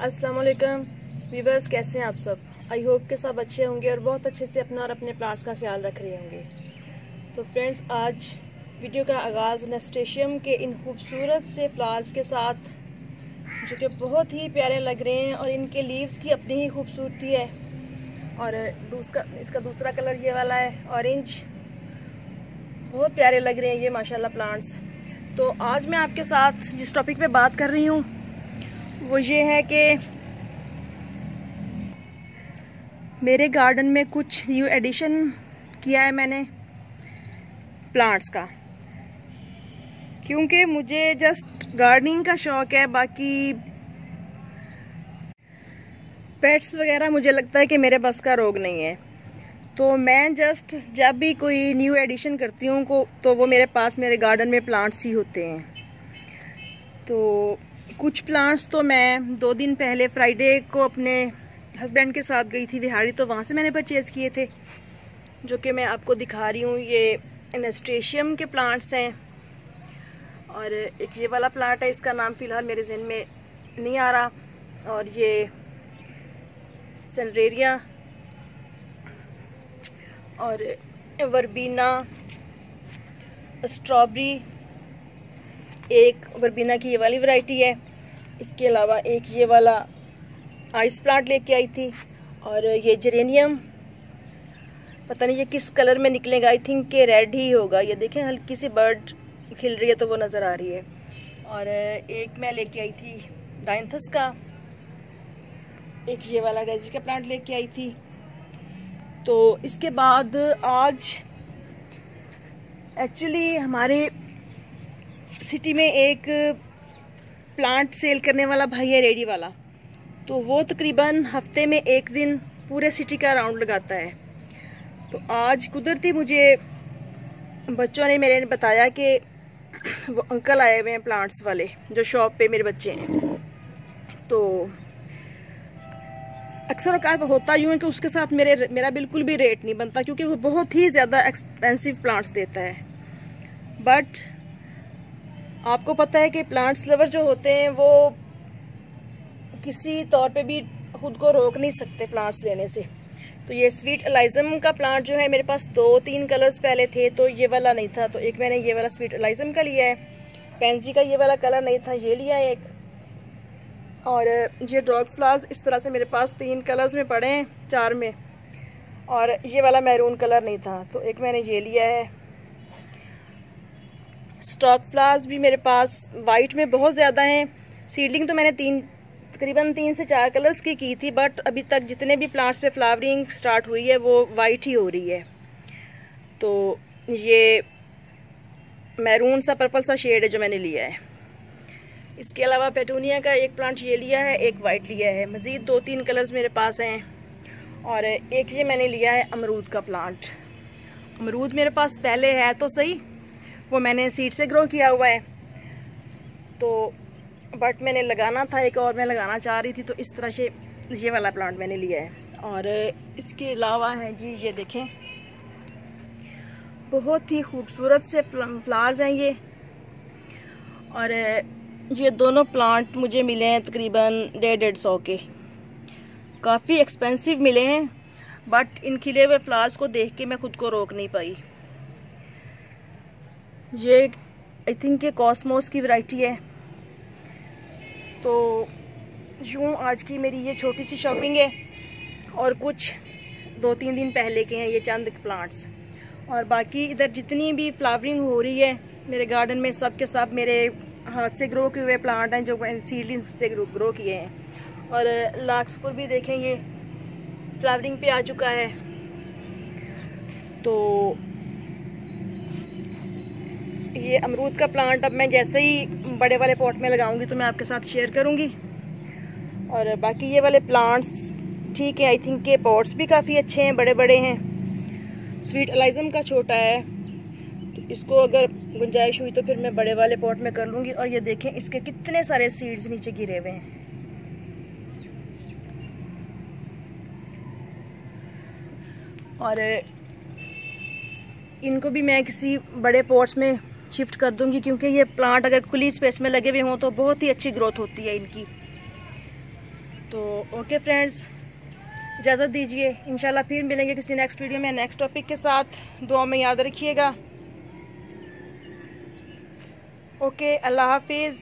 अस्सलाम वालेकुम व्यूअर्स, कैसे हैं आप सब। आई होप के सब अच्छे होंगे और बहुत अच्छे से अपना और अपने प्लांट्स का ख्याल रख रहे होंगे। तो फ्रेंड्स, आज वीडियो का आगाज़ नेस्टेशियम के इन खूबसूरत से फ्लावर्स के साथ, जो कि बहुत ही प्यारे लग रहे हैं और इनके लीव्स की अपनी ही खूबसूरती है। और इसका दूसरा कलर ये वाला है, ऑरेंज। बहुत प्यारे लग रहे हैं ये माशाल्लाह प्लांट्स। तो आज मैं आपके साथ जिस टॉपिक पे बात कर रही हूँ वो ये है कि मेरे गार्डन में कुछ न्यू एडिशन किया है मैंने प्लांट्स का, क्योंकि मुझे जस्ट गार्डनिंग का शौक है। बाकी पेट्स वगैरह मुझे लगता है कि मेरे बस का रोग नहीं है। तो मैं जस्ट जब भी कोई न्यू एडिशन करती हूँ तो वो मेरे पास मेरे गार्डन में प्लांट्स ही होते हैं। तो कुछ प्लांट्स तो मैं 2 दिन पहले फ्राइडे को अपने हस्बैंड के साथ गई थी विहाड़ी, तो वहाँ से मैंने परचेज़ किए थे, जो कि मैं आपको दिखा रही हूँ। ये नेस्टेशियम के प्लांट्स हैं और एक ये वाला प्लांट है, इसका नाम फ़िलहाल मेरे जहन में नहीं आ रहा। और ये सनरेरिया और वर्बीना, स्ट्रॉबेरी, एक वर्बीना की ये वाली वैरायटी है। इसके अलावा एक ये वाला आइस प्लांट लेके आई थी। और ये जेरेनियम, पता नहीं ये किस कलर में निकलेगा, आई थिंक कि रेड ही होगा। ये देखें हल्की सी बर्ड खिल रही है तो वो नज़र आ रही है। और एक मैं लेके आई थी डायंथस का, एक ये वाला डेजी का प्लांट लेके आई थी। तो इसके बाद आज एक्चुअली हमारे सिटी में एक प्लांट सेल करने वाला भाई है, रेडी वाला। तो वो तकरीबन हफ्ते में एक दिन पूरे सिटी का राउंड लगाता है। तो आज कुदरती मुझे बच्चों ने मेरे ने बताया कि वो अंकल आए हुए हैं प्लांट्स वाले, जो शॉप पे मेरे बच्चे हैं। तो अक्सर औकात होता यूँ है कि उसके साथ मेरा बिल्कुल भी रेट नहीं बनता, क्योंकि वो बहुत ही ज़्यादा एक्सपेंसिव प्लांट्स देता है। बट आपको पता है कि प्लांट्स लवर जो होते हैं वो किसी तौर पे भी खुद को रोक नहीं सकते प्लांट्स लेने से। तो ये स्वीट एलाइजम का प्लांट जो है, मेरे पास 2-3 कलर्स पहले थे, तो ये वाला नहीं था, तो एक मैंने ये वाला स्वीट एलाइजम का लिया है। पेंजी का ये वाला कलर नहीं था, ये लिया है एक। और ये ड्रॉग फ्लावर्स इस तरह से मेरे पास 3 कलर्स में पड़े हैं, 4 में। और ये वाला मैरून कलर नहीं था, तो एक मैंने ये लिया है। स्टॉक फ्लावर्स भी मेरे पास वाइट में बहुत ज़्यादा हैं। सीडलिंग तो मैंने तकरीबन 3 से 4 कलर्स की थी, बट अभी तक जितने भी प्लांट्स पे फ्लावरिंग स्टार्ट हुई है वो वाइट ही हो रही है। तो ये मैरून सा पर्पल सा शेड है जो मैंने लिया है। इसके अलावा पेटूनिया का एक प्लांट ये लिया है, एक वाइट लिया है। मज़ीद 2-3 कलर्स मेरे पास हैं। और एक ये मैंने लिया है अमरूद का प्लांट। अमरूद मेरे पास पहले है तो सही, वो मैंने सीड से ग्रो किया हुआ है। तो बट मैंने लगाना था एक और, मैं लगाना चाह रही थी, तो इस तरह से ये वाला प्लांट मैंने लिया है। और इसके अलावा है जी, ये देखें बहुत ही खूबसूरत से फ्लावर्स हैं ये। और ये दोनों प्लांट मुझे मिले हैं तकरीबन 150-150 के। काफ़ी एक्सपेंसिव मिले हैं, बट इन खिले हुए फ्लावर्स को देख के मैं खुद को रोक नहीं पाई। ये आई थिंक के कॉस्मोस की वैरायटी है। तो यूँ आज की मेरी ये छोटी सी शॉपिंग है। और कुछ 2-3 दिन पहले के हैं ये चंद प्लांट्स। और बाकी इधर जितनी भी फ्लावरिंग हो रही है मेरे गार्डन में, सब के सब मेरे हाथ से ग्रो किए हुए प्लांट हैं, जो सीडलिंग से ग्रो किए हैं। और लाक्सपुर भी देखें, ये फ्लावरिंग पे आ चुका है। तो ये अमरूद का प्लांट अब मैं जैसे ही बड़े वाले पॉट में लगाऊंगी तो मैं आपके साथ शेयर करूंगी। और बाकी ये वाले प्लांट्स ठीक है, आई थिंक के पॉट्स भी काफ़ी अच्छे हैं, बड़े बड़े हैं। स्वीट एलाइजम का छोटा है, तो इसको अगर गुंजाइश हुई तो फिर मैं बड़े वाले पॉट में कर लूँगी। और ये देखें इसके कितने सारे सीड्स नीचे गिरे हुए हैं। और इनको भी मैं किसी बड़े पॉट्स में शिफ्ट कर दूंगी, क्योंकि ये प्लांट अगर खुली स्पेस में लगे हुए हों तो बहुत ही अच्छी ग्रोथ होती है इनकी। तो ओके फ्रेंड्स, इजाज़त दीजिए। इंशाल्लाह फिर मिलेंगे किसी नेक्स्ट वीडियो में नेक्स्ट टॉपिक के साथ। दुआ में याद रखिएगा। ओके, अल्लाह हाफिज़।